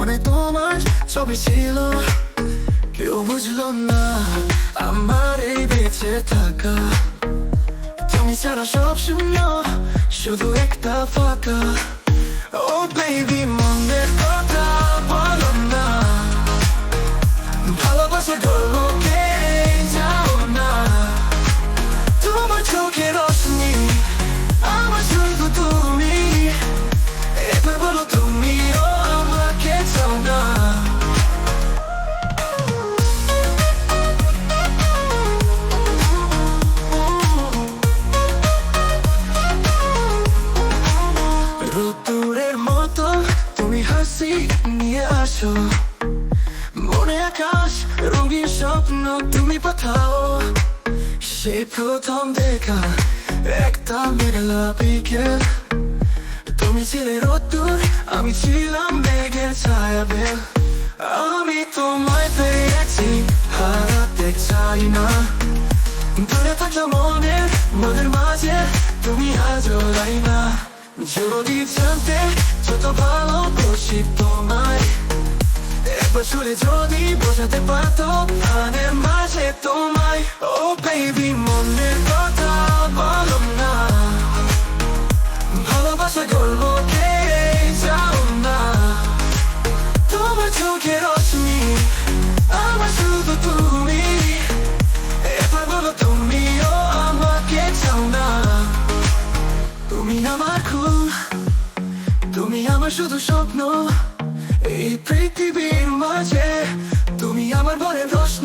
মনে তোমার ছবি ছিল, কেউ বুঝলো না আমার এই বেঁচে থাকা। তুমি ছাড়া সব শূন্য, শুধু একটা ফাঁকা। ও বেবি মনের কথা বলো না, ভালোবাসা গল্পকে যাও না। তোমার চোখের রোশনি আমার শুধু তুমি, এবার বলো তুমিও আমাকে চাও না। রোদ্দুরের মতো তুমি হাসি নিয়ে আসো, মনে আকাশ রঙিন স্বপ্ন তুমি পাঠাও। সে প্রথম দেখা একটা মেঘলা বিকেল, তুমি ছিলে রোদ্দুর, আমি ছিলাম মেঘের ছায়া বেল। আমি তোমায় পেয়েছি, হারাতে চাই না। দূরে থাকলো মনের মাঝে তুমি আজও লাই না। যদি জানতে যত ভালোবাসি তোমায়, একবার শুনে যদি বোঝাতে পারতো প্রাণের মাঝে তোমায়। ও বেবি মনের কথা বলো না, ভালোবাসা গল্পকে যাও না। তোমার চোখের রোশনি আমার শুধু তুমি, এবার বলো তুমিও আমাকে চাও না। তুমি আমার খুন, তুমি আমার শুধু স্বপ্ন, এই পৃথিবীর মাঝে তুমি আমার বড় প্রশ্ন।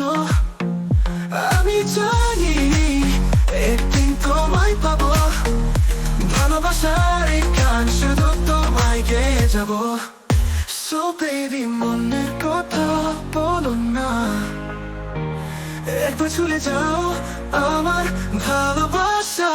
আমি জানি একদিন তোমায় পাবো, ভালোবাসার এই গান শুধু তোমায় গেয়ে যাবো। So baby মনের কথা বলো না, একবার চলে যাও আমার ভালোবাসা।